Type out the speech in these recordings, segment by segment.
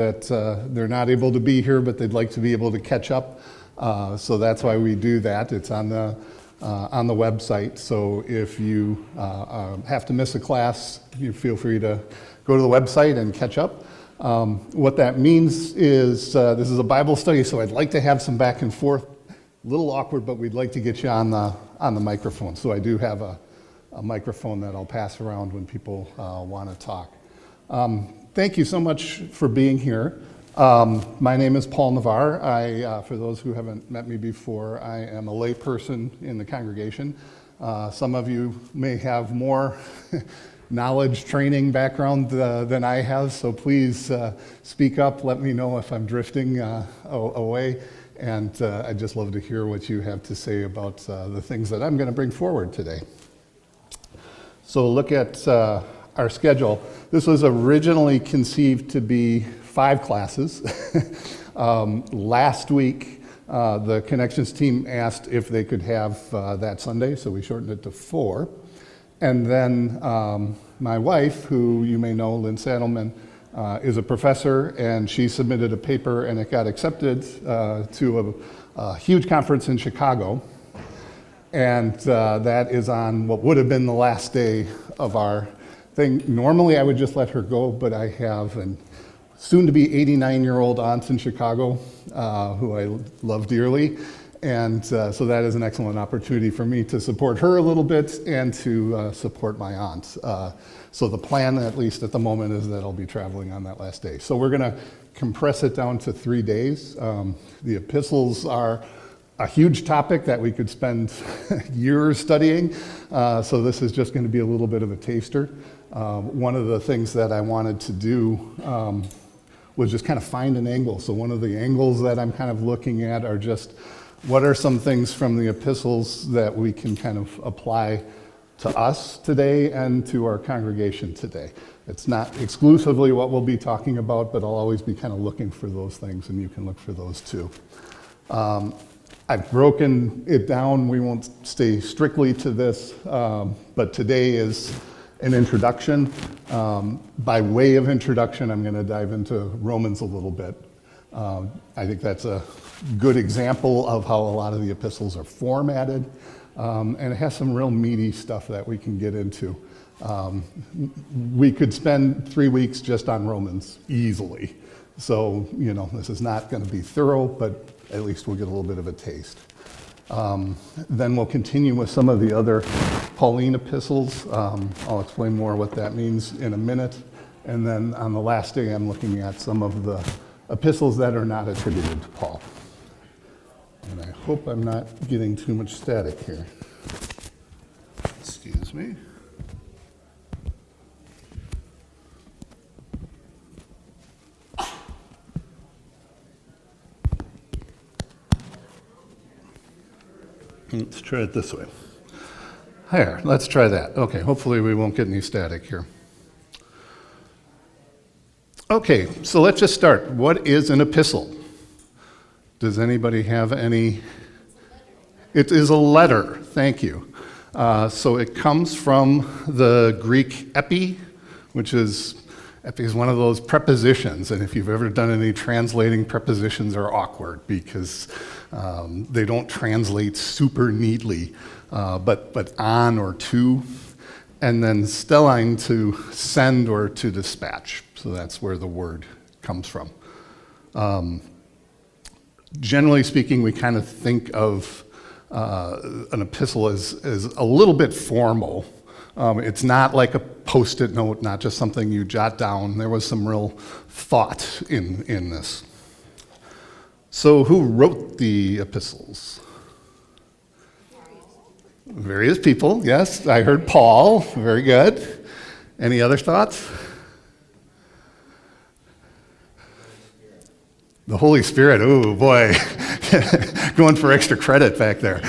that they're not able to be here, but they'd like to be able to catch up. So that's why we do that. It's on the website. So if you have to miss a class, you feel free to go to the website and catch up. What that means is this is a Bible study, so I'd like to have some back and forth. A little awkward, but we'd like to get you on the microphone. So I do have a microphone that I'll pass around when people want to talk. Thank you so much for being here. My name is Paul Navarre. For those who haven't met me before, I am a lay person in the congregation. Some of you may have more knowledge, training, background than I have, so please speak up. Let me know if I'm drifting away, and I'd just love to hear what you have to say about the things that I'm going to bring forward today. So look at our schedule. This was originally conceived to be 5 classes. Last week, the Connections team asked if they could have that Sunday, so we shortened it to 4. And then my wife, who you may know, Lynn Saddleman, is a professor, and she submitted a paper, and it got accepted to a huge conference in Chicago. And that is on what would have been the last day of our thing. Normally, I would just let her go, but I have an soon-to-be 89-year-old aunt in Chicago who I love dearly. And so that is an excellent opportunity for me to support her a little bit and to support my aunt. So the plan, at least at the moment, is that I'll be traveling on that last day. So we're going to compress it down to 3 days. The epistles are a huge topic that we could spend years studying. So this is just going to be a little bit of a taster. One of the things that I wanted to do was just kind of find an angle. So one of the angles that I'm kind of looking at are just what are some things from the epistles that we can kind of apply to us today and to our congregation today. It's not exclusively what we'll be talking about, but I'll always be kind of looking for those things, and you can look for those too. I've broken it down. We won't stay strictly to this, but today is an introduction. By way of introduction, I'm going to dive into Romans a little bit. I think that's a good example of how a lot of the epistles are formatted, and it has some real meaty stuff that we can get into. We could spend 3 weeks just on Romans easily. So, this is not going to be thorough, but at least we'll get a little bit of a taste. Then we'll continue with some of the other Pauline epistles. I'll explain more what that means in a minute. And then on the last day, I'm looking at some of the epistles that are not attributed to Paul. And I hope I'm not getting too much static here. Excuse me. Let's try it this way. Here, let's try that. Okay, hopefully we won't get any static here. Okay, so let's just start. What is an epistle? Does anybody have any? It is a letter, thank you. So it comes from the Greek epi, which is one of those prepositions, and if you've ever done any translating, prepositions are awkward because they don't translate super neatly, but on or to, and then stelline to send or to dispatch. So that's where the word comes from. Generally speaking, we kind of think of an epistle as a little bit formal. It's not like a Post-it note, not just something you jot down. There was some real thought in this. So who wrote the epistles? Various people, yes. I heard Paul, very good. Any other thoughts? The Holy Spirit, oh boy, going for extra credit back there.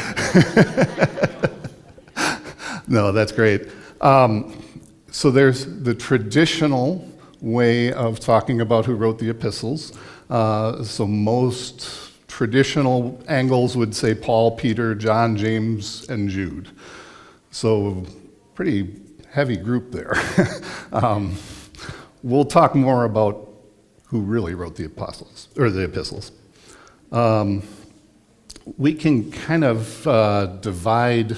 No, that's great. So there's the traditional way of talking about who wrote the epistles. So most traditional angles would say Paul, Peter, John, James, and Jude. So pretty heavy group there. We'll talk more about who really wrote the apostles, or the epistles. We can kind of divide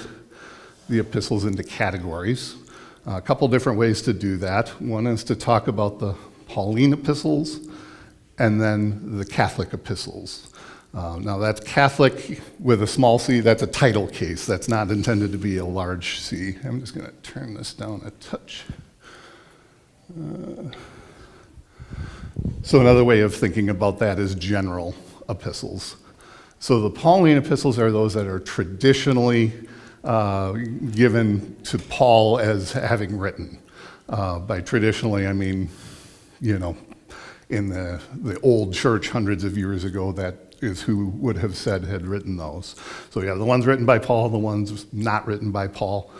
the epistles into categories. A couple different ways to do that. One is to talk about the Pauline epistles, and then the Catholic epistles. Now that's Catholic with a small c, that's a title case. That's not intended to be a large C. I'm just going to turn this down a touch. So another way of thinking about that is general epistles. So the Pauline epistles are those that are traditionally given to Paul as having written. By traditionally, I mean, in the old church hundreds of years ago, that is who would have said had written those. So you have the ones written by Paul, the ones not written by Paul.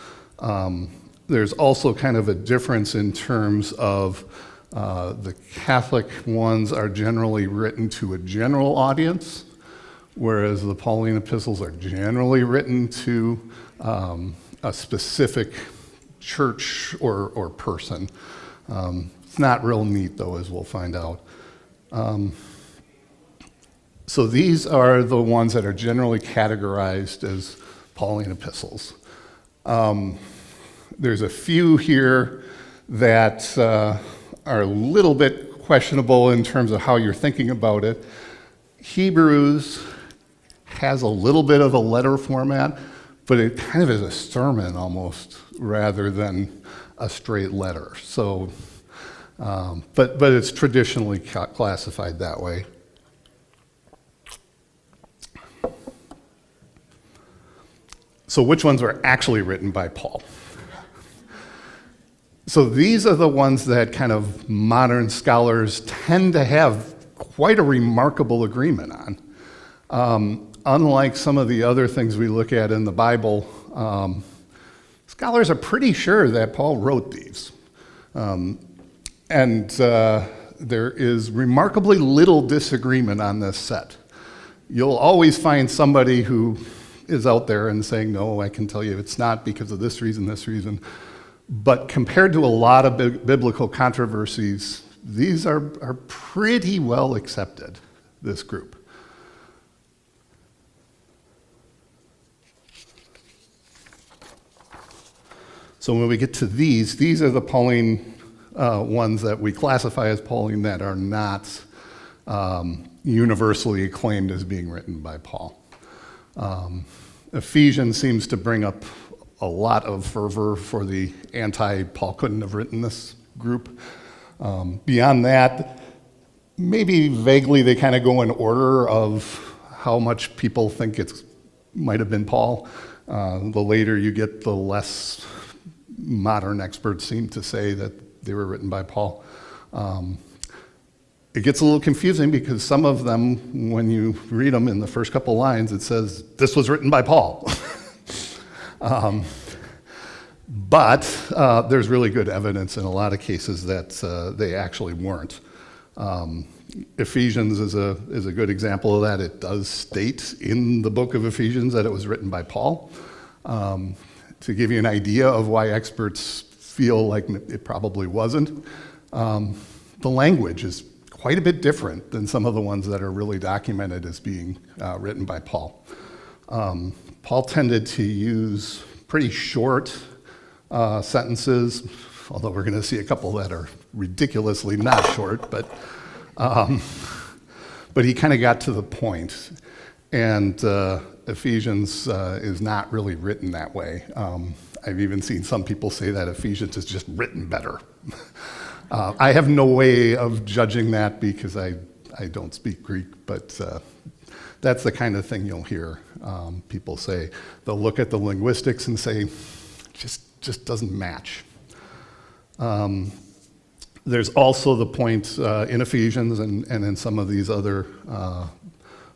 There's also kind of a difference in terms of the Catholic ones are generally written to a general audience, whereas the Pauline epistles are generally written to a specific church or person. It's not real neat, though, as we'll find out. So these are the ones that are generally categorized as Pauline epistles. There's a few here that are a little bit questionable in terms of how you're thinking about it. Hebrews has a little bit of a letter format, but it kind of is a sermon almost rather than a straight letter. So, but it's traditionally classified that way. So which ones were actually written by Paul? So these are the ones that kind of modern scholars tend to have quite a remarkable agreement on. Unlike some of the other things we look at in the Bible, scholars are pretty sure that Paul wrote these. And there is remarkably little disagreement on this set. You'll always find somebody who is out there and saying, no, I can tell you it's not because of this reason, this reason. But compared to a lot of biblical controversies, these are pretty well accepted, this group. So when we get to these are the Pauline ones that we classify as Pauline that are not universally acclaimed as being written by Paul. Ephesians seems to bring up a lot of fervor for the anti-Paul couldn't have written this group. Beyond that, maybe vaguely they kind of go in order of how much people think it might have been Paul. The later you get, the less modern experts seem to say that they were written by Paul. It gets a little confusing because some of them, when you read them in the first couple lines, it says, this was written by Paul. But there's really good evidence in a lot of cases that they actually weren't. Ephesians is a good example of that. It does state in the book of Ephesians that it was written by Paul. To give you an idea of why experts feel like it probably wasn't, the language is quite a bit different than some of the ones that are really documented as being written by Paul. Paul tended to use pretty short sentences, although we're going to see a couple that are ridiculously not short, but he kind of got to the point. And Ephesians is not really written that way. I've even seen some people say that Ephesians is just written better. I have no way of judging that because I don't speak Greek, but that's the kind of thing you'll hear people say. They'll look at the linguistics and say, just doesn't match. There's also the point in Ephesians and in some of these other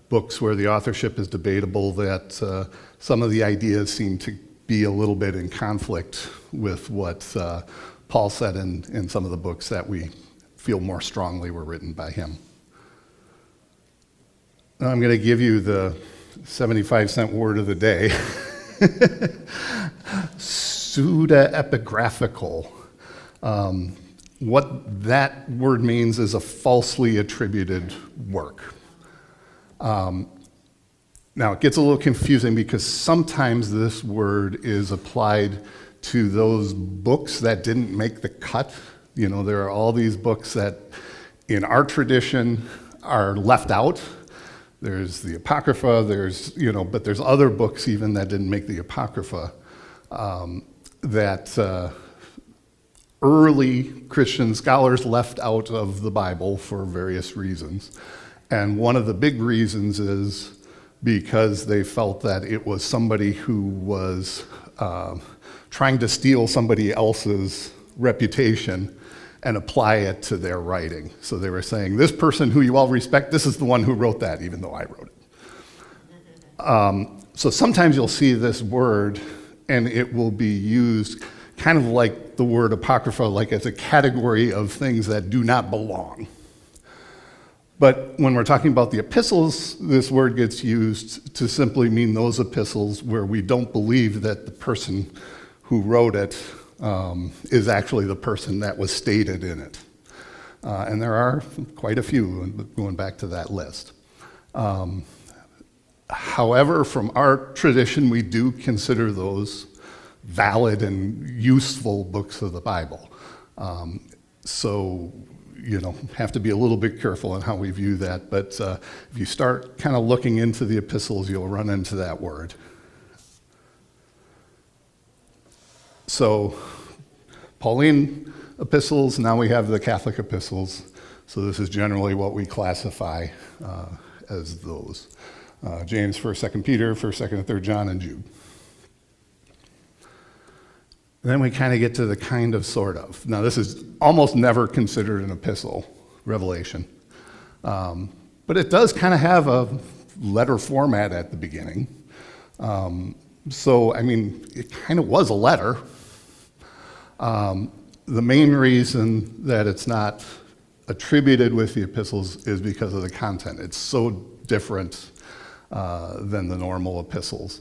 books where the authorship is debatable that some of the ideas seem to be a little bit in conflict with what Paul said in some of the books that we feel more strongly were written by him. Now I'm going to give you the 75-cent word of the day. Pseudepigraphical. what that word means is a falsely attributed work. Now, it gets a little confusing because sometimes this word is applied to those books that didn't make the cut. You know, there are all these books that in our tradition are left out. There's the Apocrypha, but there's other books even that didn't make the Apocrypha that early Christian scholars left out of the Bible for various reasons. And one of the big reasons is because they felt that it was somebody who was trying to steal somebody else's reputation and apply it to their writing. So they were saying, this person who you all respect, this is the one who wrote that, even though I wrote it. So sometimes you'll see this word, and it will be used kind of like the word apocrypha, like as a category of things that do not belong. But when we're talking about the epistles, this word gets used to simply mean those epistles where we don't believe that the person who wrote it is actually the person that was stated in it. And there are quite a few going back to that list. However, from our tradition, we do consider those valid and useful books of the Bible. So, have to be a little bit careful in how we view that. But if you start kind of looking into the epistles, you'll run into that word. So, Pauline epistles, now we have the Catholic epistles. So this is generally what we classify as those. James, 1st, 2nd Peter, 1st, 2nd, and 3rd John, and Jude. Then we kind of get to the kind of, sort of. Now, this is almost never considered an epistle, Revelation. But it does kind of have a letter format at the beginning. It kind of was a letter. The main reason that it's not attributed with the epistles is because of the content. It's so different than the normal epistles.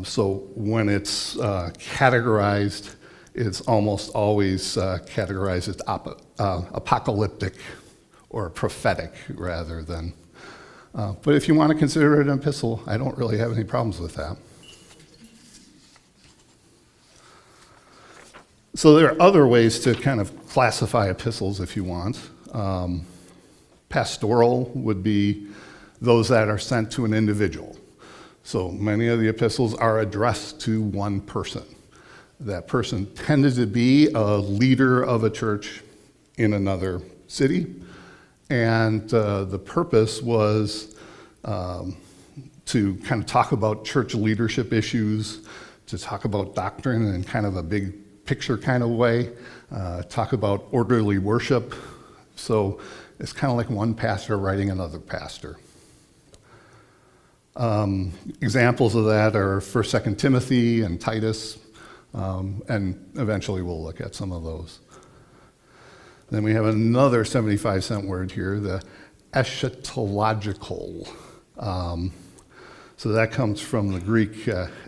So when it's categorized, it's almost always categorized as apocalyptic or prophetic rather than. But if you want to consider it an epistle, I don't really have any problems with that. So there are other ways to kind of classify epistles if you want. Pastoral would be those that are sent to an individual. So many of the epistles are addressed to one person. That person tended to be a leader of a church in another city, and the purpose was to kind of talk about church leadership issues, to talk about doctrine in kind of a big picture kind of way, talk about orderly worship. So it's kind of like one pastor writing another pastor. Examples of that are 1st, 2nd Timothy and Titus, and eventually we'll look at some of those. Then we have another 75-cent word here, the eschatological. So that comes from the Greek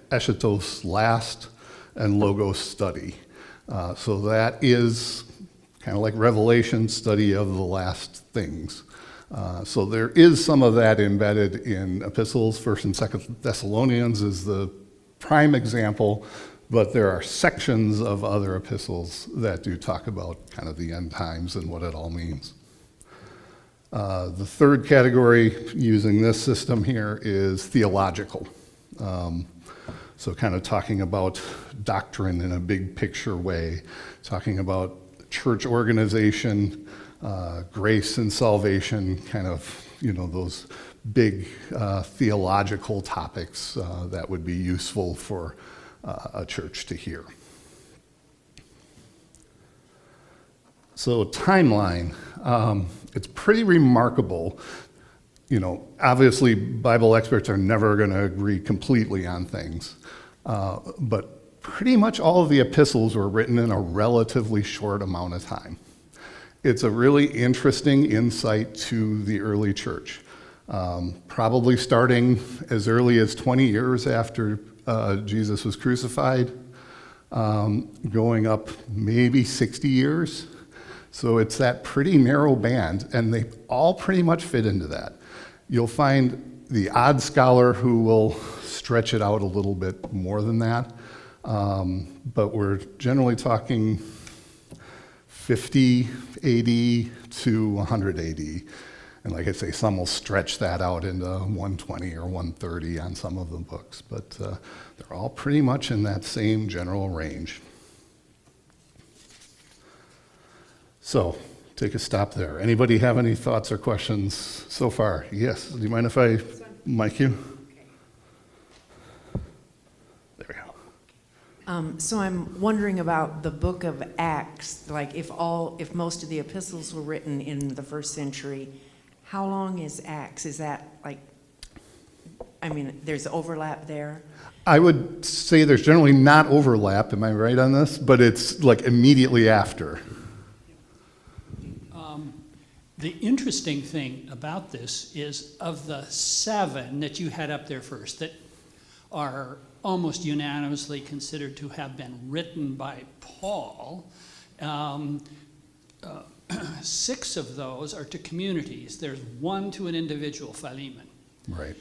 eschatos, last, and logos, study. So that is kind of like Revelation, study of the last things. So there is some of that embedded in epistles. 1st and 2nd Thessalonians is the prime example, but there are sections of other epistles that do talk about kind of the end times and what it all means. The third category using this system here is theological. So kind of talking about doctrine in a big picture way, talking about church organization, grace and salvation, kind of, those big theological topics that would be useful for a church to hear. So timeline, it's pretty remarkable. Obviously Bible experts are never going to agree completely on things, but pretty much all of the epistles were written in a relatively short amount of time. It's a really interesting insight to the early church, probably starting as early as 20 years after Jesus was crucified, going up maybe 60 years. So it's that pretty narrow band, and they all pretty much fit into that. You'll find the odd scholar who will stretch it out a little bit more than that, but we're generally talking 50 AD to 100 AD. And like I say, some will stretch that out into 120 or 130 on some of the books, but they're all pretty much in that same general range. So, take a stop there. Anybody have any thoughts or questions so far? Yes. Do you mind if I mic you? There we go. So I'm wondering about the book of Acts. Like, if most of the epistles were written in the first century, how long is Acts? Is that there's overlap there? I would say there's generally not overlap. Am I right on this? But it's like immediately after. The interesting thing about this is, of the 7 that you had up there first that are almost unanimously considered to have been written by Paul, 6 of those are to communities. There's 1 to an individual, Philemon. Right.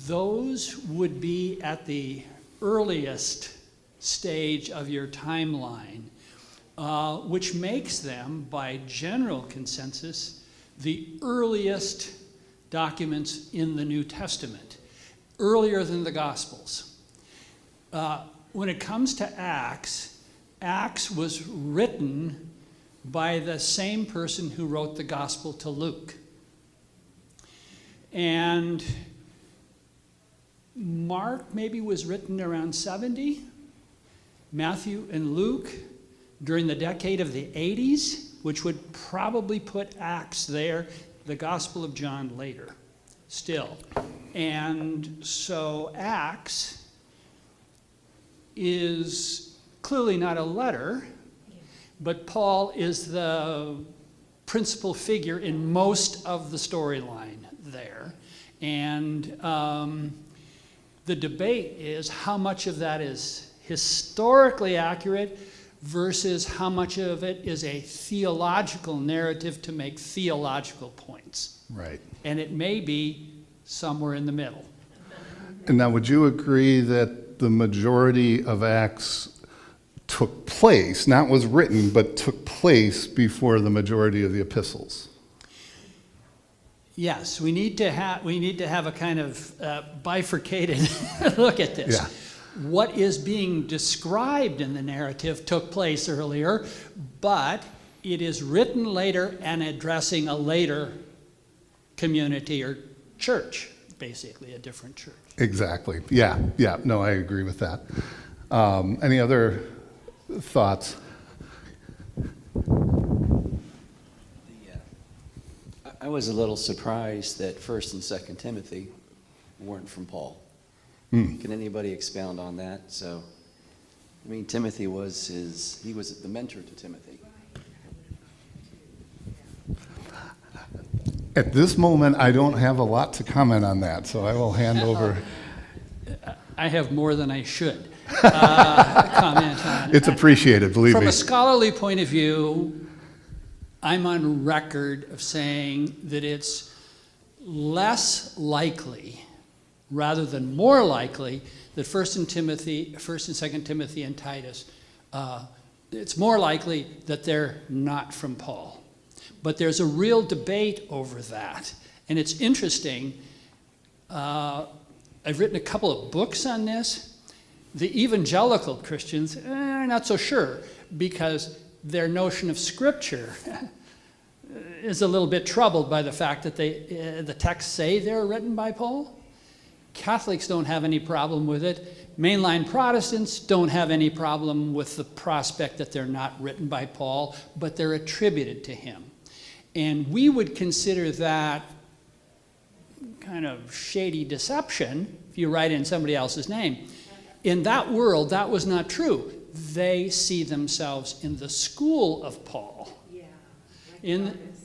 Those would be at the earliest stage of your timeline, which makes them, by general consensus, the earliest documents in the New Testament, earlier than the Gospels. When it comes to Acts, Acts was written by the same person who wrote the Gospel to Luke. And Mark maybe was written around 70. Matthew and Luke during the decade of the 80s, which would probably put Acts there, the Gospel of John later, still. And so Acts is clearly not a letter, but Paul is the principal figure in most of the storyline there. And the debate is how much of that is historically accurate versus how much of it is a theological narrative to make theological points. Right. And it may be somewhere in the middle. And now, would you agree that the majority of Acts took place, not was written, but took place before the majority of the epistles? Yes, we need to have a kind of bifurcated look at this. Yeah. What is being described in the narrative took place earlier, but it is written later and addressing a later community or church, basically a different church. Exactly. Yeah. No, I agree with that. Any other thoughts? I was a little surprised that 1st and 2nd Timothy weren't from Paul. Can anybody expound on that? So, Timothy was he was the mentor to Timothy. At this moment, I don't have a lot to comment on that, so I will hand over. I have more than I should comment on. It's appreciated, believe me. From a scholarly point of view, I'm on record of saying that it's less likely, rather than more likely, that 1st and 2nd Timothy and Titus, it's more likely that they're not from Paul. But there's a real debate over that. And it's interesting. I've written a couple of books on this. The evangelical Christians are not so sure, because their notion of Scripture is a little bit troubled by the fact that the texts say they're written by Paul. Catholics don't have any problem with it. Mainline Protestants don't have any problem with the prospect that they're not written by Paul, but they're attributed to him. And we would consider that kind of shady deception if you write in somebody else's name. In that world, that was not true. They see themselves in the school of Paul. Yeah.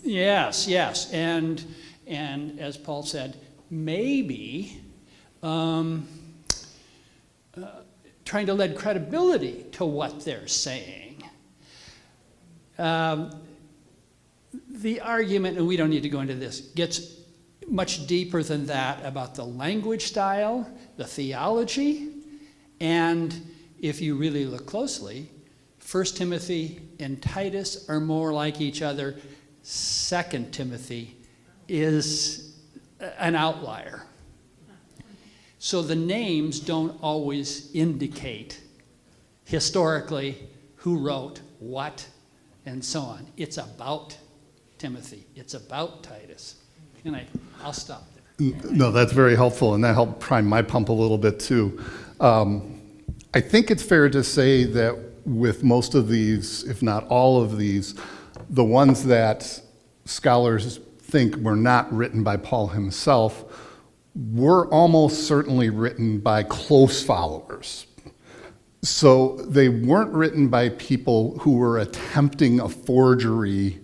Yes. And as Paul said, maybe trying to lend credibility to what they're saying. The argument, and we don't need to go into this, gets much deeper than that about the language style, the theology, and if you really look closely, 1 Timothy and Titus are more like each other. 2 Timothy is an outlier. So the names don't always indicate historically who wrote what and so on. It's about Timothy. It's about Titus. And I'll stop there. No, that's very helpful, and that helped prime my pump a little bit too. I think it's fair to say that with most of these, if not all of these, the ones that scholars think were not written by Paul himself were almost certainly written by close followers. So they weren't written by people who were attempting a forgery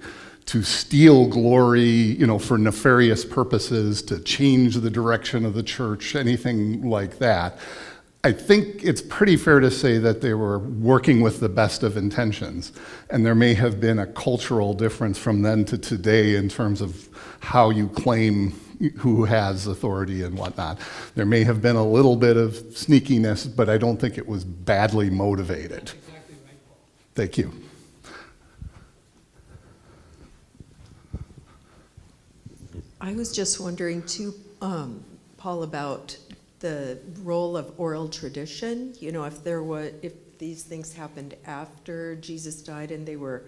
to steal glory, for nefarious purposes, to change the direction of the church, anything like that. I think it's pretty fair to say that they were working with the best of intentions, and there may have been a cultural difference from then to today in terms of how you claim who has authority and whatnot. There may have been a little bit of sneakiness, but I don't think it was badly motivated. That's exactly right, Paul. Thank you. I was just wondering too, Paul, about the role of oral tradition. If these things happened after Jesus died and they were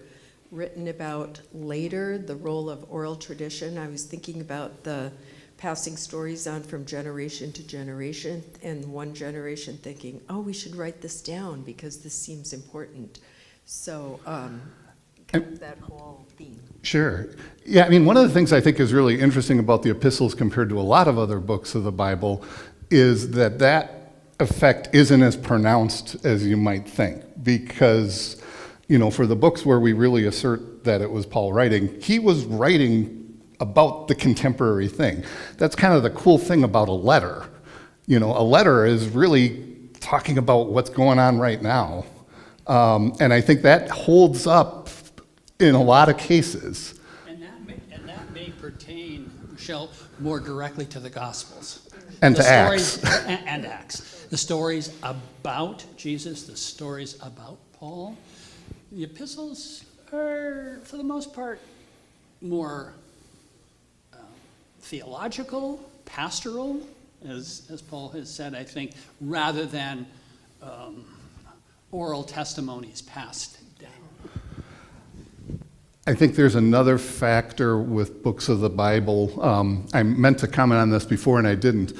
written about later, the role of oral tradition. I was thinking about the passing stories on from generation to generation, and one generation thinking, oh, we should write this down because this seems important. So kind of that whole theme. Sure. Yeah, one of the things I think is really interesting about the epistles compared to a lot of other books of the Bible is that effect isn't as pronounced as you might think. Because, for the books where we really assert that it was Paul writing, he was writing about the contemporary thing. That's kind of the cool thing about a letter. A letter is really talking about what's going on right now. And I think that holds up in a lot of cases. And that may pertain, Michelle, more directly to the Gospels. And The to Acts. stories- and Acts. The stories about Jesus, the stories about Paul. The epistles are, for the most part, more theological, pastoral, as Paul has said, I think, rather than oral testimonies passed down. I think there's another factor with books of the Bible. I meant to comment on this before and I didn't.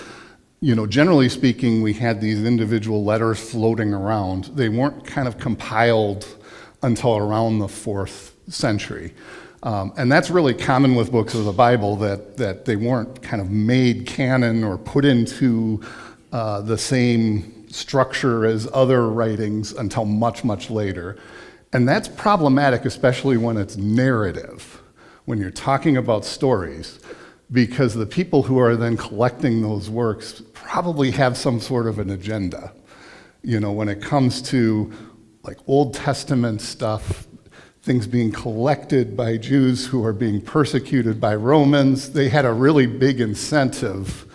Generally speaking, we had these individual letters floating around. They weren't kind of compiled until around the 4th century. And that's really common with books of the Bible, that they weren't kind of made canon or put into the same structure as other writings until much, much later. And that's problematic, especially when it's narrative, when you're talking about stories, because the people who are then collecting those works probably have some sort of an agenda. When it comes to like Old Testament stuff, things being collected by Jews who are being persecuted by Romans, they had a really big incentive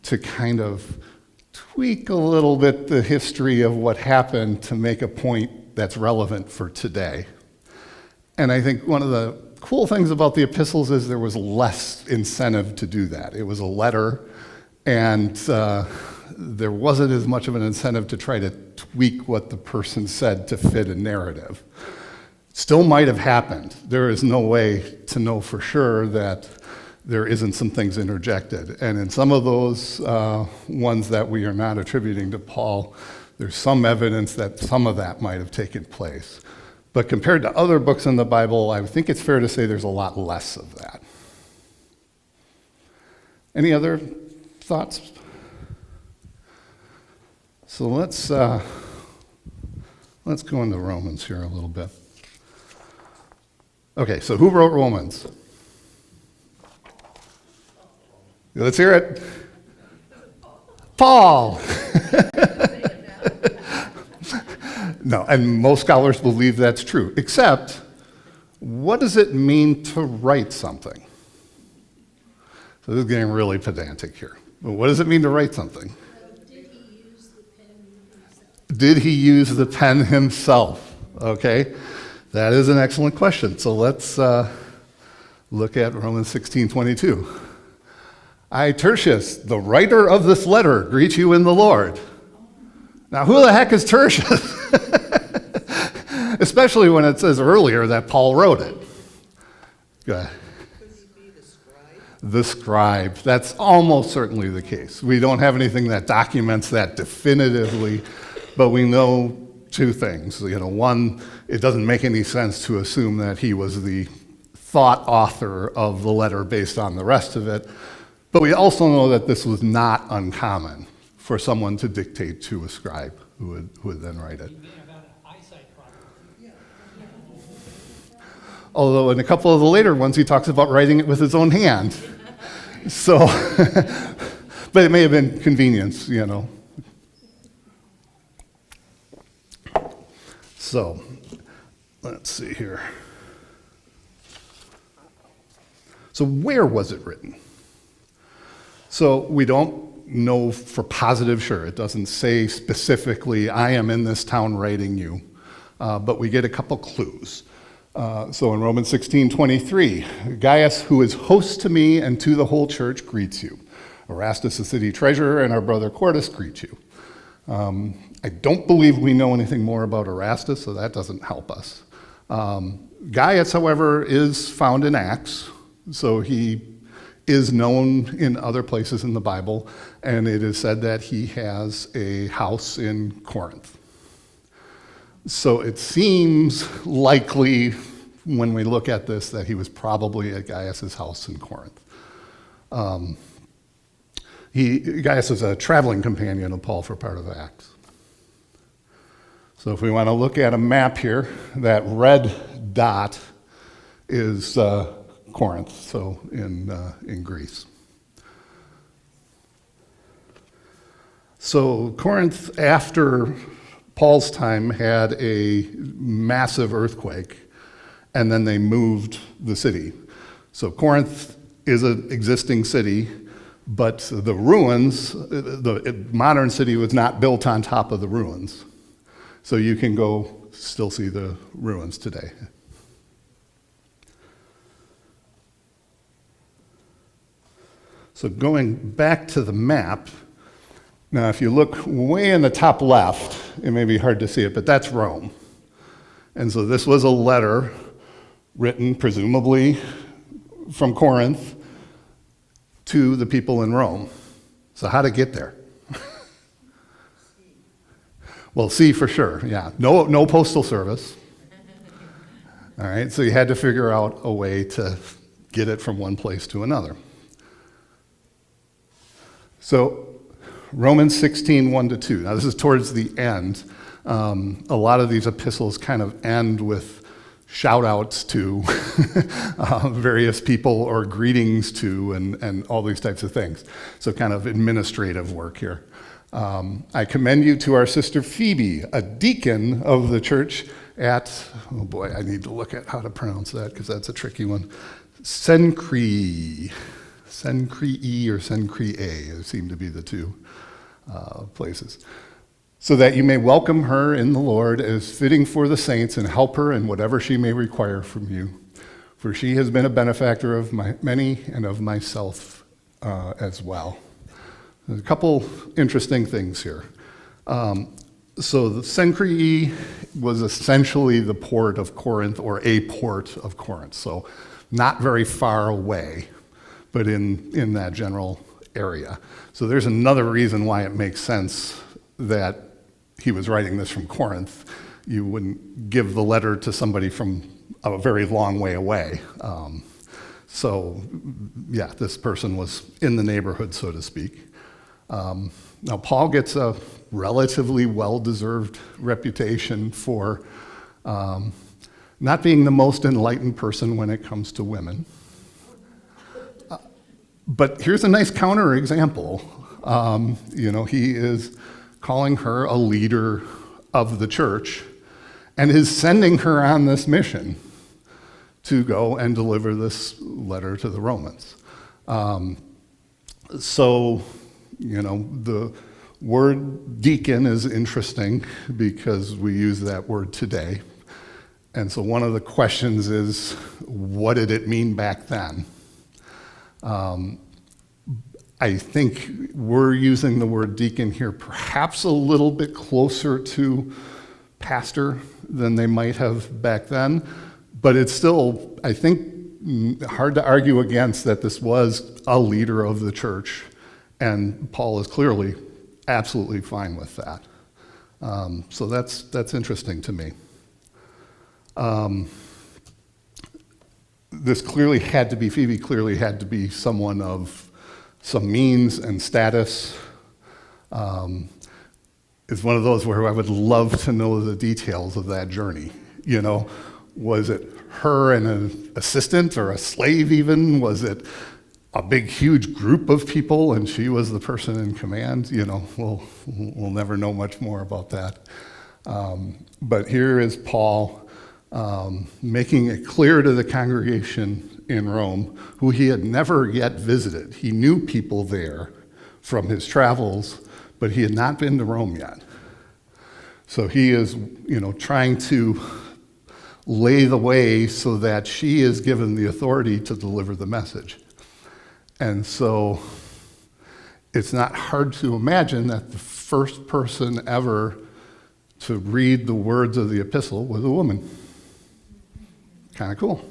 to kind of tweak a little bit the history of what happened to make a point that's relevant for today. And I think one of the cool things about the epistles is there was less incentive to do that. It was a letter, and there wasn't as much of an incentive to try to tweak what the person said to fit a narrative. Still might have happened. There is no way to know for sure that there isn't some things interjected. And in some of those ones that we are not attributing to Paul, there's some evidence that some of that might have taken place. But compared to other books in the Bible, I think it's fair to say there's a lot less of that. Any other thoughts? So let's go into Romans here a little bit. Okay, so who wrote Romans? Let's hear it. Paul. No, and most scholars believe that's true, except what does it mean to write something? So this is getting really pedantic here. But what does it mean to write something? Did he use the pen himself? Okay, that is an excellent question. So let's look at Romans 16:22. I, Tertius, the writer of this letter, greet you in the Lord. Now, who the heck is Tertius? Especially when it says earlier that Paul wrote it. Go ahead. The scribe. That's almost certainly the case. We don't have anything that documents that definitively, but we know two things. One, it doesn't make any sense to assume that he was the thought author of the letter based on the rest of it, but we also know that this was not uncommon for someone to dictate to a scribe who would then write it. Although in a couple of the later ones, he talks about writing it with his own hand. So, but it may have been convenience, So, let's see here. So where was it written? So we don't know for positive sure. It doesn't say specifically, I am in this town writing you, but we get a couple clues. So in Romans 16:23, Gaius, who is host to me and to the whole church, greets you. Erastus, the city treasurer, and our brother Quartus greet you. I don't believe we know anything more about Erastus, so that doesn't help us. Gaius, however, is found in Acts, so he is known in other places in the Bible, and it is said that he has a house in Corinth. So it seems likely, when we look at this, that he was probably at Gaius's house in Corinth. Gaius was a traveling companion of Paul for part of Acts. So if we want to look at a map here, that red dot is Corinth, so in Greece. So Corinth, after Paul's time, had a massive earthquake, and then they moved the city. So Corinth is an existing city, but the ruins, the modern city was not built on top of the ruins. So you can go still see the ruins today. So going back to the map, now if you look way in the top left, it may be hard to see it, but that's Rome. And so this was a letter written presumably from Corinth to the people in Rome. So how to get there? Well, sea for sure, yeah. No postal service. All right, so you had to figure out a way to get it from one place to another. So Romans 16:1-2. Now this is towards the end. A lot of these epistles kind of end with shout-outs to various people or greetings to and all these types of things. So kind of administrative work here. I commend you to our sister Phoebe, a deacon of the church at, oh boy, I need to look at how to pronounce that because that's a tricky one. Cenchreae or Cenchreae seem to be the two places. So that you may welcome her in the Lord as fitting for the saints and help her in whatever she may require from you. For she has been a benefactor of many and of myself as well. There's a couple interesting things here. So the Cenchreae was essentially the port of Corinth, or a port of Corinth. So not very far away, but in that general area. So there's another reason why it makes sense that he was writing this from Corinth. You wouldn't give the letter to somebody from a very long way away. So yeah, this person was in the neighborhood, so to speak. Now, Paul gets a relatively well-deserved reputation for not being the most enlightened person when it comes to women. But here's a nice counterexample. He is calling her a leader of the church and is sending her on this mission to go and deliver this letter to the Romans. So, the word deacon is interesting because we use that word today. And so one of the questions is, what did it mean back then? I think we're using the word deacon here perhaps a little bit closer to pastor than they might have back then, but it's still, I think, hard to argue against that this was a leader of the church, and Paul is clearly absolutely fine with that. So that's interesting to me. Phoebe clearly had to be someone of some means and status. It's one of those where I would love to know the details of that journey. Was it her and an assistant or a slave even? Was it a big, huge group of people and she was the person in command? We'll never know much more about that. But here is Paul making it clear to the congregation in Rome, who he had never yet visited. He knew people there from his travels, but he had not been to Rome yet. So he is, trying to lay the way so that she is given the authority to deliver the message. And so it's not hard to imagine that the first person ever to read the words of the epistle was a woman. Kind of cool.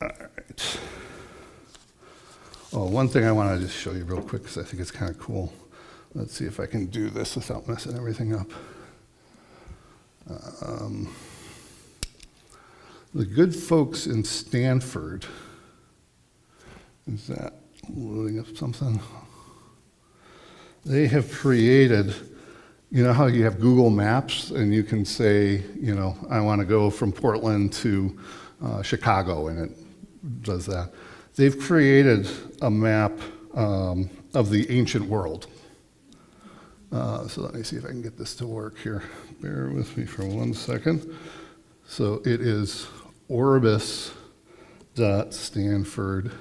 All right. Oh, one thing I want to just show you real quick because I think it's kind of cool. Let's see if I can do this without messing everything up. The good folks in Stanford, is that loading up something? They have created, how you have Google Maps and you can say, I want to go from Portland to Chicago, and it does that. They've created a map of the ancient world. So let me see if I can get this to work here. Bear with me for 1 second. So it is orbis.stanford.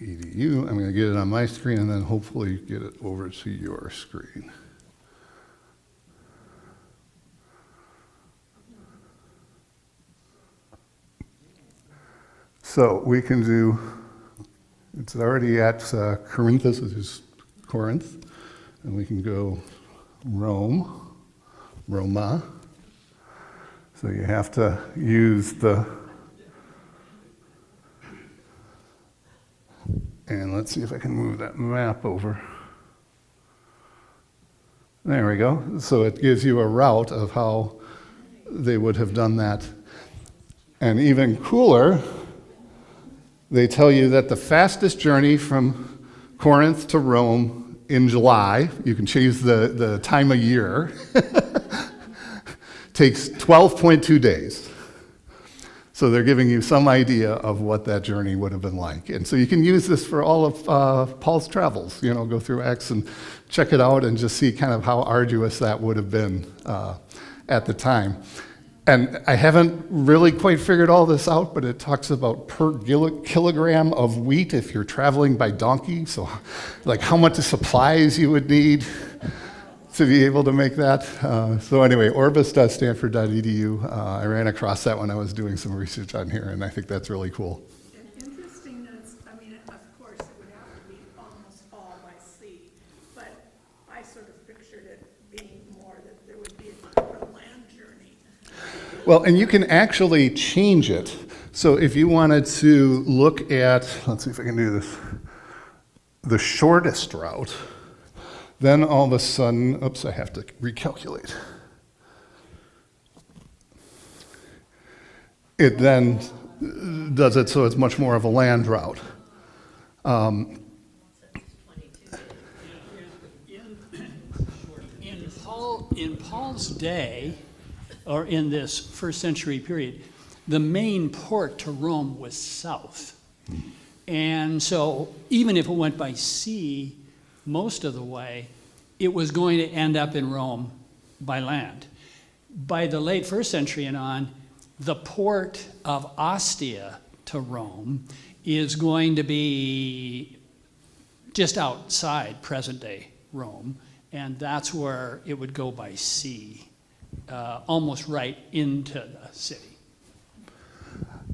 edu. I'm going to get it on my screen and then hopefully get it over to your screen. So we can do, it's already at Corinthus, which is Corinth, and we can go Rome, Roma. So you have to use and let's see if I can move that map over. There we go. So it gives you a route of how they would have done that. And even cooler, they tell you that the fastest journey from Corinth to Rome in July, you can choose the time of year, takes 12.2 days. So they're giving you some idea of what that journey would have been like. And so you can use this for all of Paul's travels, go through Acts and check it out and just see kind of how arduous that would have been at the time. And I haven't really quite figured all this out, but it talks about per kilogram of wheat if you're traveling by donkey. So like how much supplies you would need to be able to make that. So anyway, orbis.stanford.edu. I ran across that when I was doing some research on here, and I think that's really cool. Interesting that of course, it would have to be almost all by sea, but I sort of pictured it being more that there would be a land journey. Well, and you can actually change it. So if you wanted to look at, let's see if I can do this, the shortest route, then all of a sudden, oops, I have to recalculate. It then does it so it's much more of a land route. In Paul's day, or in this first century period, the main port to Rome was south. And so even if it went by sea most of the way, it was going to end up in Rome by land. By the late first century and on, the port of Ostia to Rome is going to be just outside present-day Rome, and that's where it would go by sea, almost right into the city.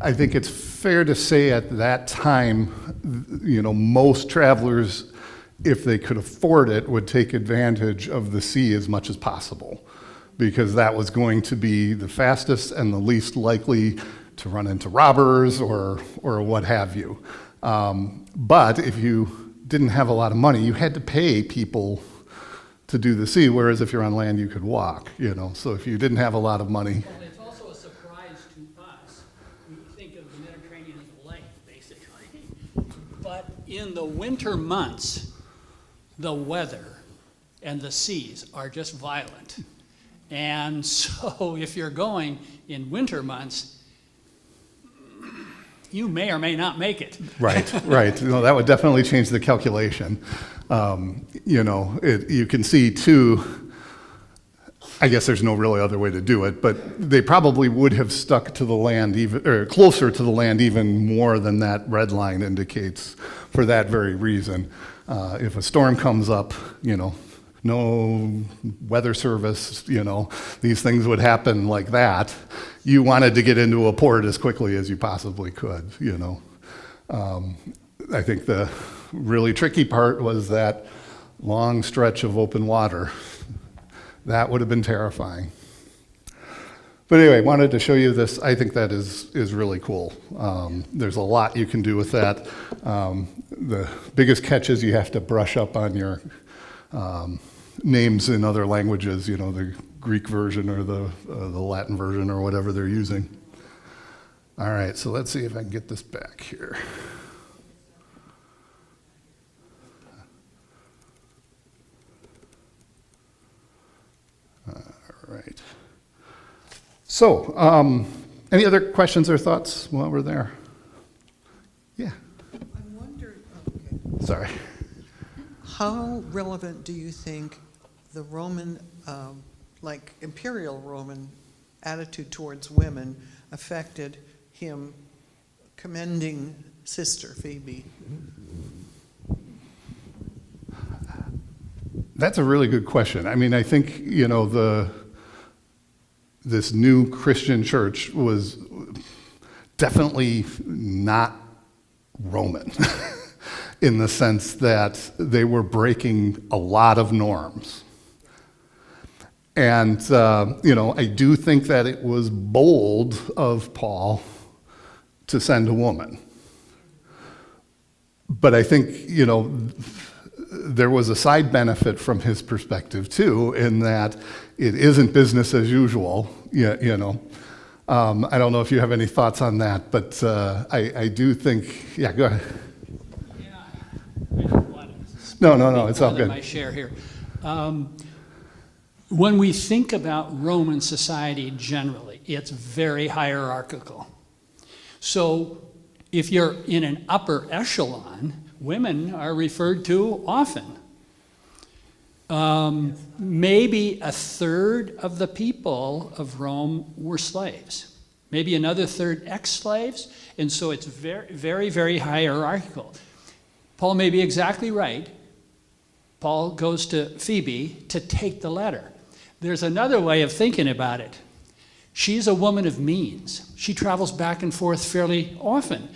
I think it's fair to say at that time, most travelers, if they could afford it, would take advantage of the sea as much as possible, because that was going to be the fastest and the least likely to run into robbers or what have you. But if you didn't have a lot of money, you had to pay people to do the sea, whereas if you're on land, you could walk, So if you didn't have a lot of money. Well, it's also a surprise to us. We think of the Mediterranean as a lake, basically. But in the winter months, the weather and the seas are just violent. And so if you're going in winter months, you may or may not make it. Right. That would definitely change the calculation. You can see too, I guess there's no really other way to do it, but they probably would have stuck to the land or closer to the land even more than that red line indicates for that very reason. If a storm comes up, no weather service, these things would happen like that. You wanted to get into a port as quickly as you possibly could, I think the really tricky part was that long stretch of open water. That would have been terrifying. But anyway, wanted to show you this. I think that is really cool. There's a lot you can do with that. The biggest catch is you have to brush up on your names in other languages, the Greek version or the Latin version or whatever they're using. All right, so let's see if I can get this back here. All right. So, any other questions or thoughts while we're there? Yeah. I wonder, okay, Sorry. how relevant do you think the Roman, like imperial Roman attitude towards women affected him commending Sister Phoebe? That's a really good question. I mean, I think, this new Christian church was definitely not Roman in the sense that they were breaking a lot of norms. And, I do think that it was bold of Paul to send a woman. But I think, there was a side benefit from his perspective too, in that it isn't business as usual. I don't know if you have any thoughts on that, but I do think, yeah, go ahead. Yeah, I don't want to No, it's all more than good. my share here. When we think about Roman society generally, it's very hierarchical. So if you're in an upper echelon, women are referred to often. Maybe a third of the people of Rome were slaves. Maybe another third ex-slaves. And so it's very, very, very hierarchical. Paul may be exactly right. Paul goes to Phoebe to take the letter. There's another way of thinking about it. She's a woman of means. She travels back and forth fairly often.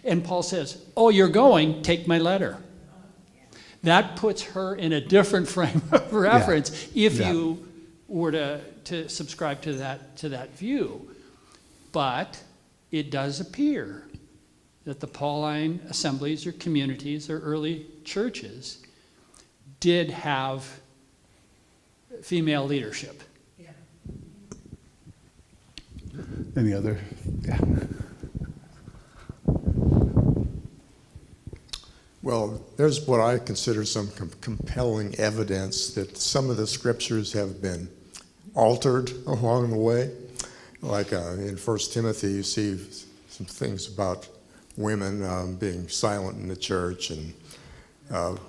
And Paul says, oh, you're going, take my letter. That puts her in a different frame of reference if you were to subscribe to that view. But it does appear that the Pauline assemblies or communities or early churches did have female leadership. Yeah. Any other? Yeah. Well, there's what I consider some compelling evidence that some of the scriptures have been altered along the way. Like in 1 Timothy, you see some things about women being silent in the church,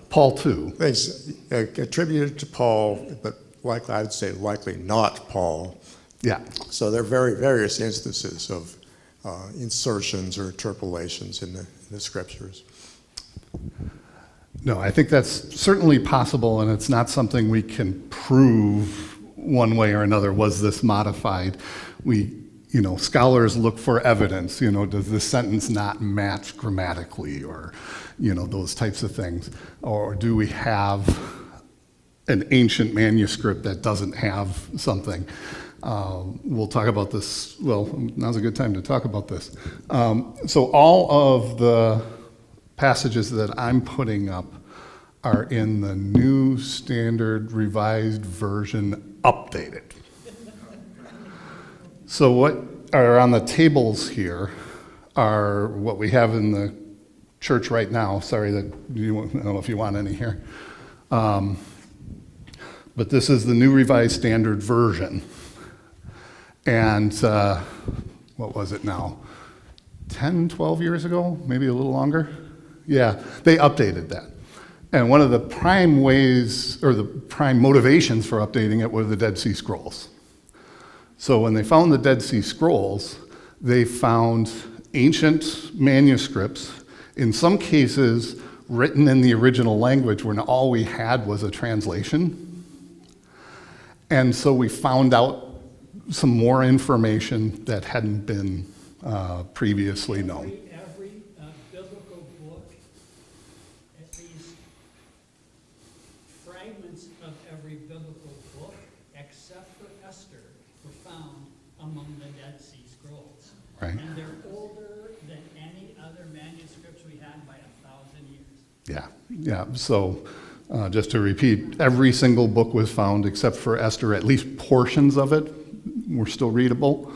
Paul too. things attributed to Paul, but likely, I'd say likely not Paul. Yeah. So there are various instances of insertions or interpolations in the scriptures. No, I think that's certainly possible, and it's not something we can prove one way or another. Was this modified? Scholars look for evidence. Does this sentence not match grammatically, or, those types of things? Or do we have an ancient manuscript that doesn't have something? We'll talk about this. Well, now's a good time to talk about this. So all of the passages that I'm putting up are in the New Standard Revised Version updated. So what are on the tables here are what we have in the church right now. Sorry that I don't know if you want any here. But this is the New Revised Standard Version. And what was it now? 10, 12 years ago, maybe a little longer? Yeah, they updated that. And one of the prime ways, or the prime motivations for updating it, were the Dead Sea Scrolls. So when they found the Dead Sea Scrolls, they found ancient manuscripts, in some cases written in the original language when all we had was a translation. And so we found out some more information that hadn't been previously known. Every biblical book, at least fragments of every biblical book, except for Esther, were found among the Dead Sea Scrolls. Right. And they're older than any other manuscripts we had by 1,000 years. Yeah. So just to repeat, every single book was found except for Esther. At least portions of it were still readable.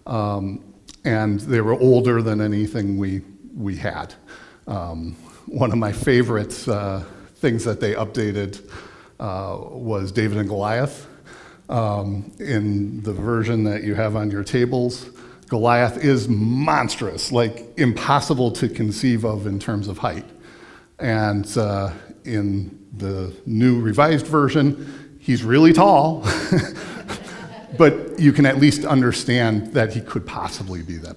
And they were older than anything we had. One of my favorite things that they updated was David and Goliath. In the version that you have on your tables, Goliath is monstrous, like impossible to conceive of in terms of height. And in the New Revised Version, he's really tall. But you can at least understand that he could possibly be that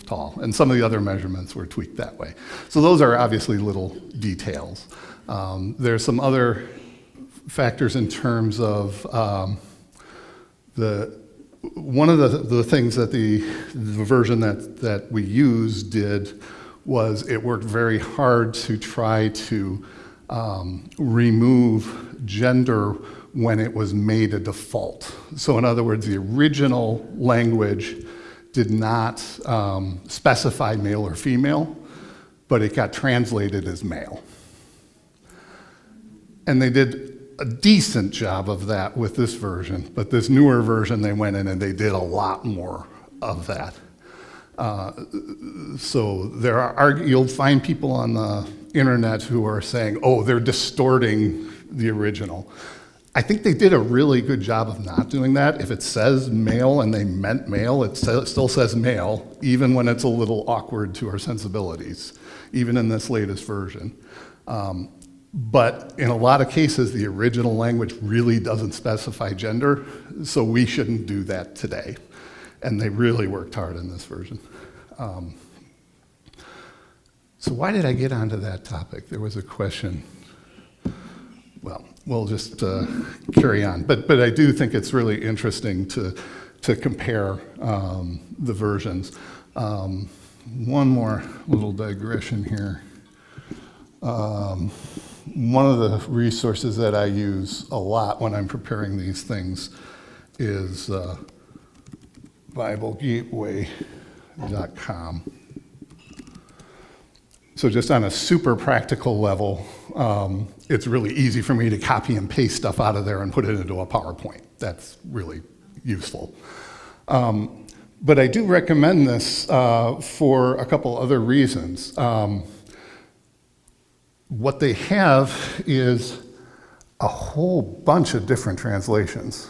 tall. And some of the other measurements were tweaked that way. So those are obviously little details. There's some other factors in terms of one of the things that the version that we used did was it worked very hard to try to remove gender when it was made a default. So in other words, the original language did not specify male or female, but it got translated as male. And they did a decent job of that with this version, but this newer version, they went in and they did a lot more of that. So you'll find people on the internet who are saying, oh, they're distorting the original. I think they did a really good job of not doing that. If it says male and they meant male, it still says male, even when it's a little awkward to our sensibilities, even in this latest version. But in a lot of cases, the original language really doesn't specify gender, so we shouldn't do that today. And they really worked hard in this version. So why did I get onto that topic? There was a question. Well, we'll just carry on. But I do think it's really interesting to compare the versions. One more little digression here. One of the resources that I use a lot when I'm preparing these things is BibleGateway.com. So just on a super practical level, it's really easy for me to copy and paste stuff out of there and put it into a PowerPoint. That's really useful. But I do recommend this for a couple other reasons. What they have is a whole bunch of different translations.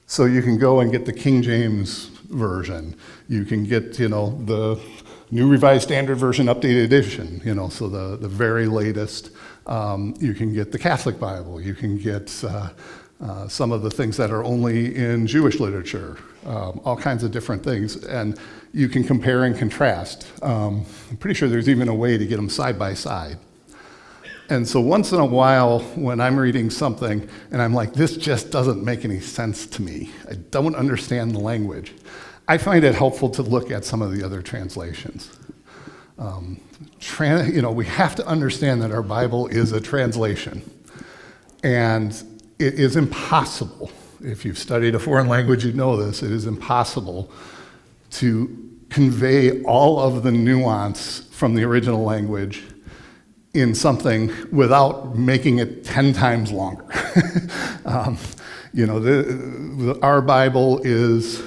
So you can go and get the King James version. You can get, the New Revised Standard Version, Updated Edition, so the very latest. You can get the Catholic Bible. You can get some of the things that are only in Jewish literature, all kinds of different things. And you can compare and contrast. I'm pretty sure there's even a way to get them side by side. And so once in a while, when I'm reading something and I'm like, this just doesn't make any sense to me, I don't understand the language, I find it helpful to look at some of the other translations. We have to understand that our Bible is a translation. And it is impossible, if you've studied a foreign language, you know this, it is impossible to convey all of the nuance from the original language in something without making it 10 times longer. Our Bible is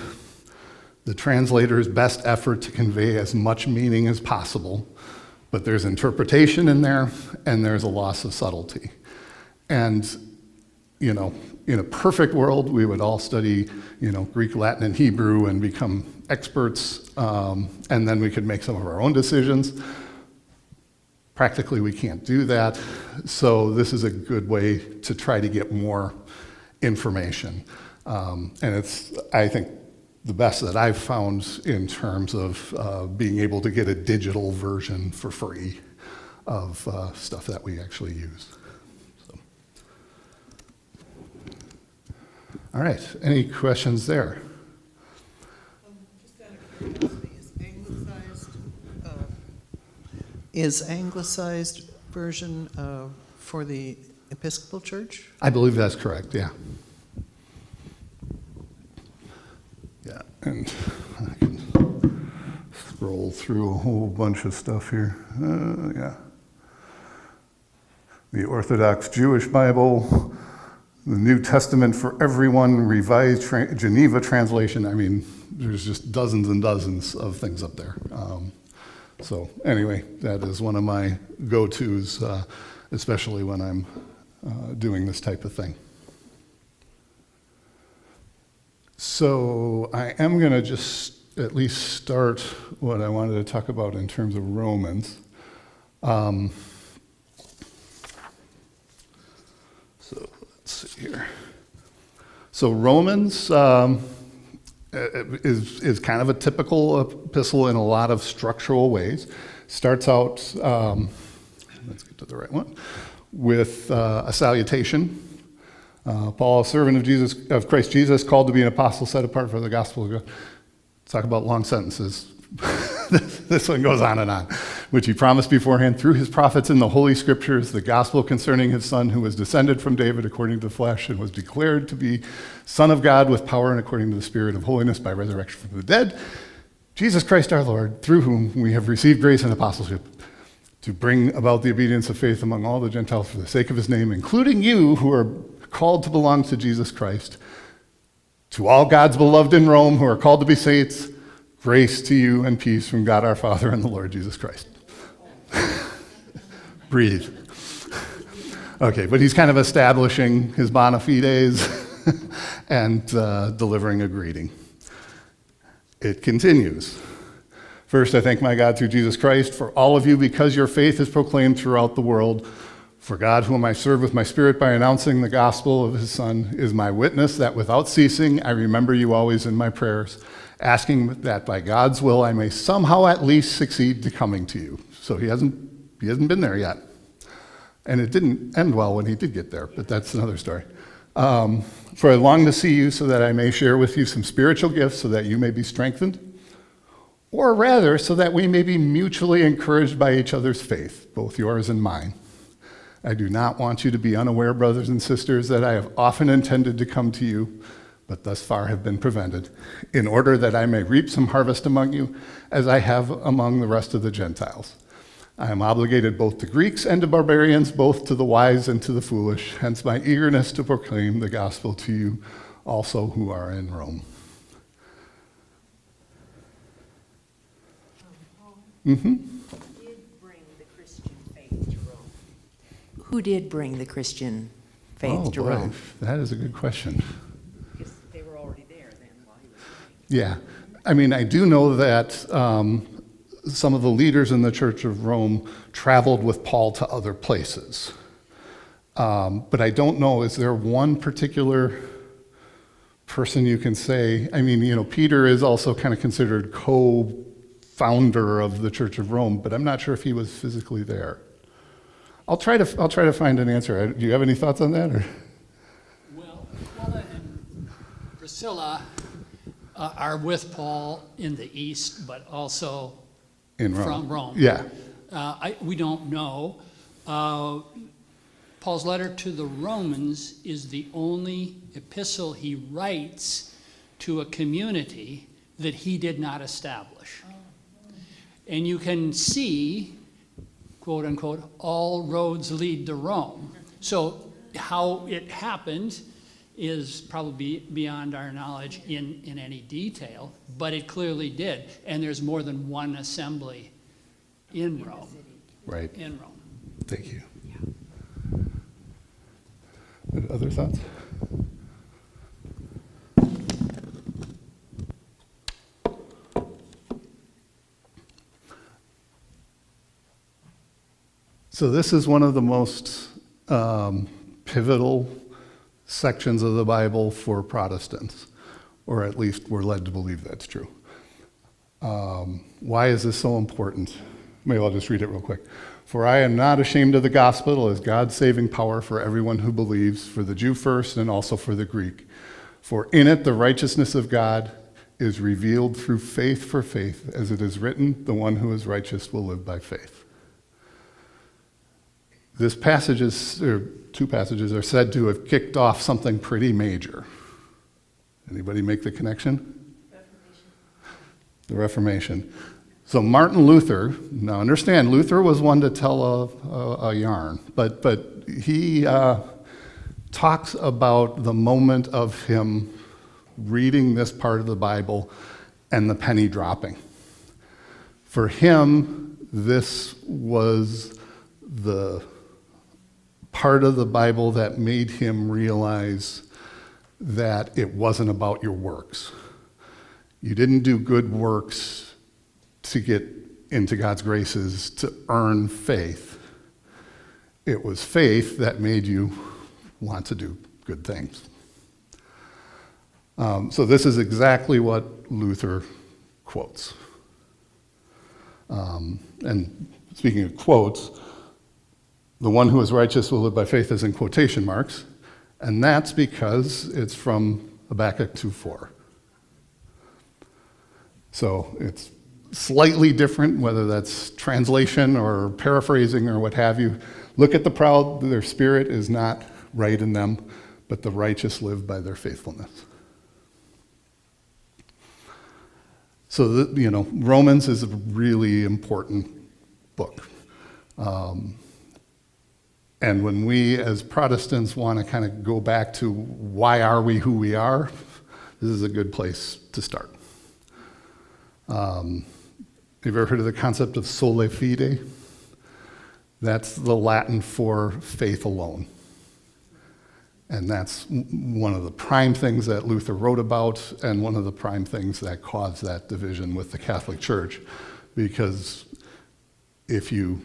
the translator's best effort to convey as much meaning as possible, but there's interpretation in there, and there's a loss of subtlety. And, in a perfect world, we would all study, Greek, Latin, and Hebrew and become experts, and then we could make some of our own decisions. Practically, we can't do that, so this is a good way to try to get more information. And it's, I think, the best that I've found in terms of being able to get a digital version for free of stuff that we actually use. So. All right, any questions there? Just out of curiosity, is anglicized version for the Episcopal Church? I believe that's correct, yeah. Yeah, and I can scroll through a whole bunch of stuff here. Yeah. The Orthodox Jewish Bible, the New Testament for Everyone, Revised Geneva Translation. I mean, there's just dozens and dozens of things up there. So anyway, that is one of my go-tos, especially when I'm doing this type of thing. So I am going to just at least start what I wanted to talk about in terms of Romans. So let's see here. So Romans is kind of a typical epistle in a lot of structural ways. Starts out, let's get to the right one, with a salutation. Paul, a servant of Christ Jesus, called to be an apostle, set apart for the gospel of God. Let's talk about long sentences. This one goes on and on. Which he promised beforehand through his prophets in the Holy Scriptures, the gospel concerning his Son, who was descended from David according to the flesh, and was declared to be Son of God with power and according to the Spirit of holiness by resurrection from the dead, Jesus Christ our Lord, through whom we have received grace and apostleship, to bring about the obedience of faith among all the Gentiles for the sake of his name, including you who are called to belong to Jesus Christ. To all God's beloved in Rome who are called to be saints, grace to you and peace from God our Father and the Lord Jesus Christ. Breathe. Okay, but he's kind of establishing his bona fides and delivering a greeting. It continues. First, I thank my God through Jesus Christ for all of you because your faith is proclaimed throughout the world. For God, whom I serve with my spirit by announcing the gospel of his Son, is my witness that without ceasing I remember you always in my prayers, asking that by God's will I may somehow at least succeed to coming to you. So he hasn't been there yet. And it didn't end well when he did get there, but that's another story. For I long to see you so that I may share with you some spiritual gifts so that you may be strengthened, or rather so that we may be mutually encouraged by each other's faith, both yours and mine. I do not want you to be unaware, brothers and sisters, that I have often intended to come to you, but thus far have been prevented, in order that I may reap some harvest among you, as I have among the rest of the Gentiles. I am obligated both to Greeks and to barbarians, both to the wise and to the foolish, hence my eagerness to proclaim the gospel to you also who are in Rome. Who did bring the Christian faith to Rome? That is a good question. Because they were already there then while he was writing. Yeah. I mean, I do know that some of the leaders in the Church of Rome traveled with Paul to other places. But I don't know, is there one particular person you can say? I mean, Peter is also kind of considered co-founder of the Church of Rome, but I'm not sure if he was physically there. I'll try to find an answer. Do you have any thoughts on that? Or? Well, Aquila and Priscilla are with Paul in the East, but also In Rome. from Rome. Yeah. We don't know. Paul's letter to the Romans is the only epistle he writes to a community that he did not establish. And you can see, quote unquote, all roads lead to Rome. So how it happened is probably beyond our knowledge in any detail, but it clearly did. And there's more than one assembly in Rome. Right. In Rome. Thank you. Other thoughts? So this is one of the most pivotal sections of the Bible for Protestants, or at least we're led to believe that's true. Why is this so important? Maybe I'll just read it real quick. For I am not ashamed of the gospel as God's saving power for everyone who believes, for the Jew first and also for the Greek. For in it the righteousness of God is revealed through faith for faith, as it is written, the one who is righteous will live by faith. This passage or two passages are said to have kicked off something pretty major. Anybody make the connection? The Reformation. So Martin Luther, now understand, Luther was one to tell a yarn, but he talks about the moment of him reading this part of the Bible and the penny dropping. For him, this was the part of the Bible that made him realize that it wasn't about your works. You didn't do good works to get into God's graces to earn faith. It was faith that made you want to do good things. So this is exactly what Luther quotes. And speaking of quotes, the one who is righteous will live by faith is in quotation marks, and that's because it's from Habakkuk 2:4. So it's slightly different, whether that's translation or paraphrasing or what have you. Look at the proud, their spirit is not right in them, but the righteous live by their faithfulness. So, Romans is a really important book. And when we as Protestants want to kind of go back to why are we who we are, this is a good place to start. Have you ever heard of the concept of sola fide? That's the Latin for faith alone. And that's one of the prime things that Luther wrote about, and one of the prime things that caused that division with the Catholic Church. Because if you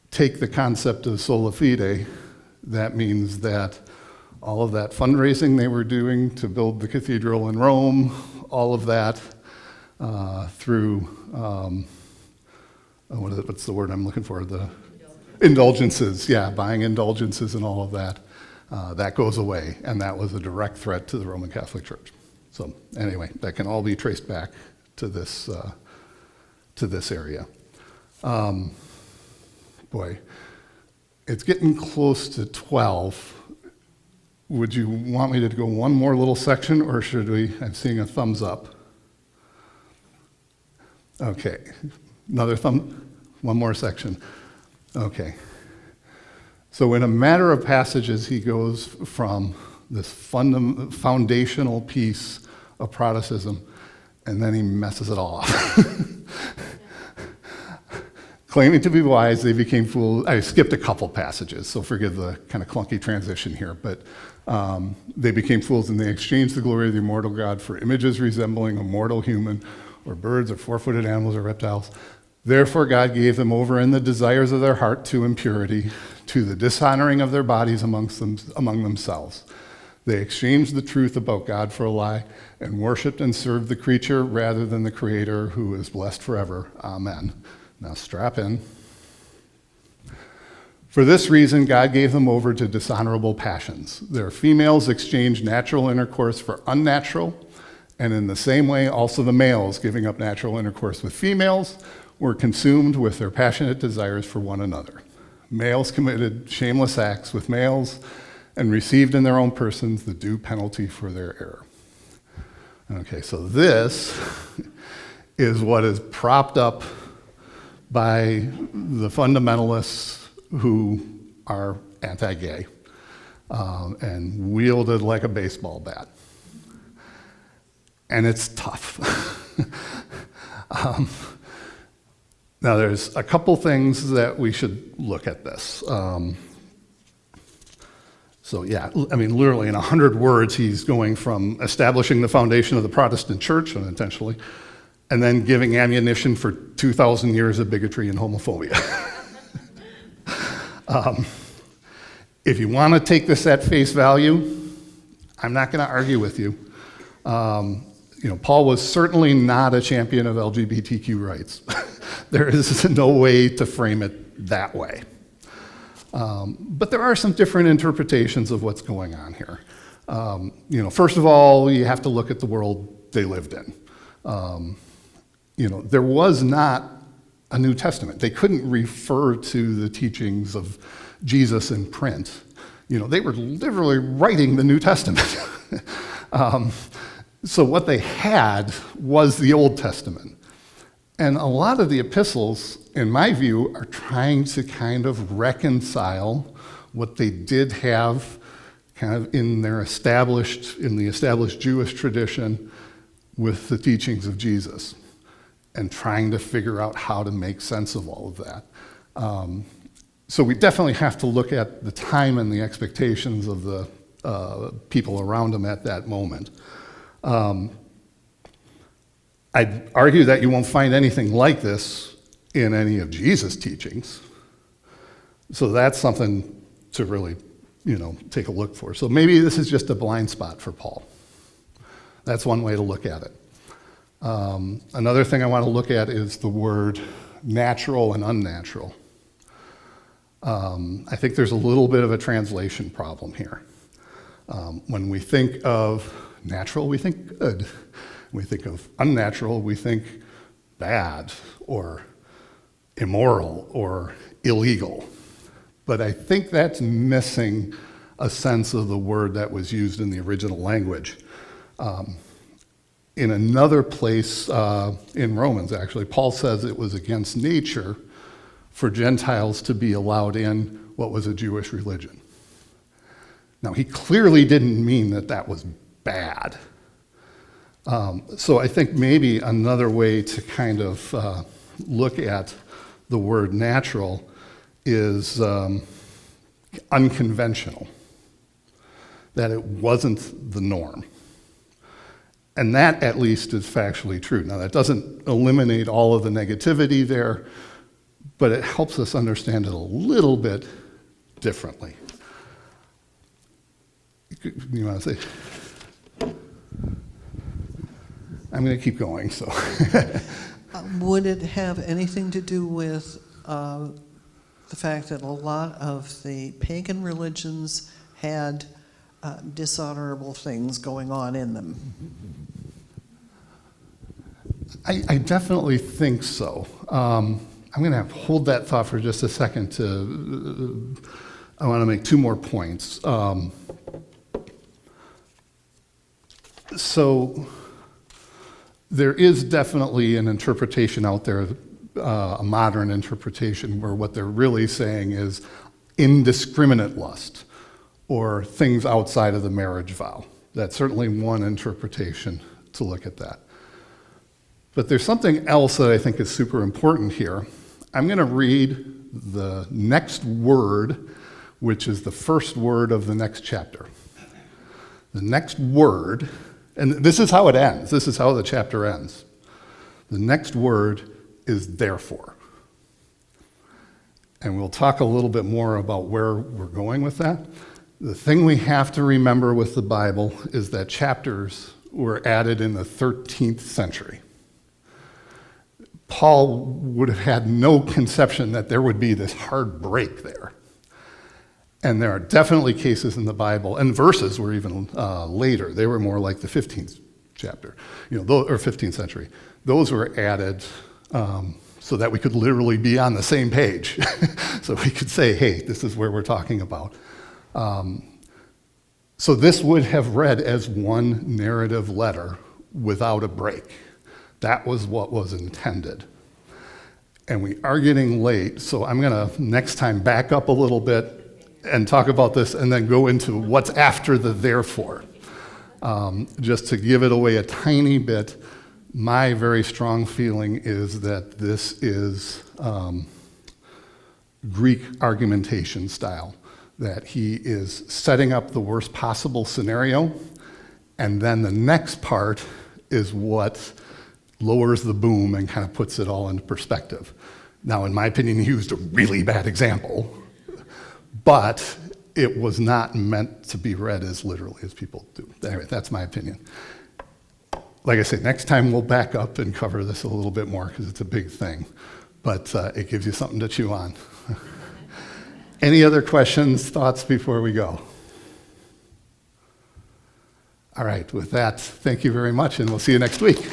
take the concept of sola fide, that means that all of that fundraising they were doing to build the cathedral in Rome, all of that through, what's the word I'm looking for? The indulgences, yeah, buying indulgences and all of that. That goes away, and that was a direct threat to the Roman Catholic Church. So anyway, that can all be traced back to this area. Boy, it's getting close to 12. Would you want me to go one more little section, or should we? I'm seeing a thumbs up. Okay, one more section. Okay. So in a matter of passages, he goes from this foundational piece of Protestantism, and then he messes it all up. Claiming to be wise, they became fools. I skipped a couple passages, so forgive the kind of clunky transition here, but they became fools, and they exchanged the glory of the immortal God for images resembling a mortal human, or birds, or four-footed animals, or reptiles. Therefore God gave them over in the desires of their heart to impurity, to the dishonoring of their bodies among themselves. They exchanged the truth about God for a lie and worshiped and served the creature rather than the Creator, who is blessed forever. Amen. Now strap in. For this reason, God gave them over to dishonorable passions. Their females exchanged natural intercourse for unnatural, and in the same way, also the males, giving up natural intercourse with females, were consumed with their passionate desires for one another. Males committed shameless acts with males and received in their own persons the due penalty for their error. Okay, so this is what is propped up by the fundamentalists who are anti-gay and wielded like a baseball bat. And it's tough. Now, there's a couple things that we should look at this. So yeah, I mean, literally in 100 words, he's going from establishing the foundation of the Protestant church, unintentionally, and then giving ammunition for 2,000 years of bigotry and homophobia. If you want to take this at face value, I'm not going to argue with you. Paul was certainly not a champion of LGBTQ rights. There is no way to frame it that way. But there are some different interpretations of what's going on here. First of all, you have to look at the world they lived in. There was not a New Testament. They couldn't refer to the teachings of Jesus in print. They were literally writing the New Testament. So what they had was the Old Testament. And a lot of the epistles, in my view, are trying to kind of reconcile what they did have kind of in the established Jewish tradition with the teachings of Jesus, and trying to figure out how to make sense of all of that. So we definitely have to look at the time and the expectations of the people around them at that moment. I'd argue that you won't find anything like this in any of Jesus' teachings. So that's something to really, take a look for. So maybe this is just a blind spot for Paul. That's one way to look at it. Another thing I want to look at is the word natural and unnatural. I think there's a little bit of a translation problem here. When we think of natural, we think good. When we think of unnatural, we think bad or immoral or illegal. But I think that's missing a sense of the word that was used in the original language. In another place in Romans, actually, Paul says it was against nature for Gentiles to be allowed in what was a Jewish religion. Now, he clearly didn't mean that that was bad. So I think maybe another way to kind of look at the word natural is unconventional, that it wasn't the norm. And that, at least, is factually true. Now, that doesn't eliminate all of the negativity there, but it helps us understand it a little bit differently. You want to say? I'm going to keep going, so. Would it have anything to do with the fact that a lot of the pagan religions had dishonorable things going on in them? I definitely think so. I'm going to hold that thought for just a second I want to make two more points. So there is definitely an interpretation out there, a modern interpretation, where what they're really saying is indiscriminate lust or things outside of the marriage vow. That's certainly one interpretation to look at that. But there's something else that I think is super important here. I'm going to read the next word, which is the first word of the next chapter. The next word, and this is how it ends. This is how the chapter ends. The next word is therefore. And we'll talk a little bit more about where we're going with that. The thing we have to remember with the Bible is that chapters were added in the 13th century. Paul would have had no conception that there would be this hard break there. And there are definitely cases in the Bible, and verses were even later. They were more like the 15th chapter, or 15th century. Those were added so that we could literally be on the same page. So we could say, hey, this is where we're talking about. So this would have read as one narrative letter without a break. That was what was intended. And we are getting late, so I'm going to next time back up a little bit and talk about this and then go into what's after the therefore. Just to give it away a tiny bit, my very strong feeling is that this is Greek argumentation style, that he is setting up the worst possible scenario, and then the next part is what lowers the boom and kind of puts it all into perspective. Now, in my opinion, he used a really bad example, but it was not meant to be read as literally as people do. Anyway, that's my opinion. Like I say, next time we'll back up and cover this a little bit more because it's a big thing, but it gives you something to chew on. Any other questions, thoughts before we go? All right, with that, thank you very much, and we'll see you next week.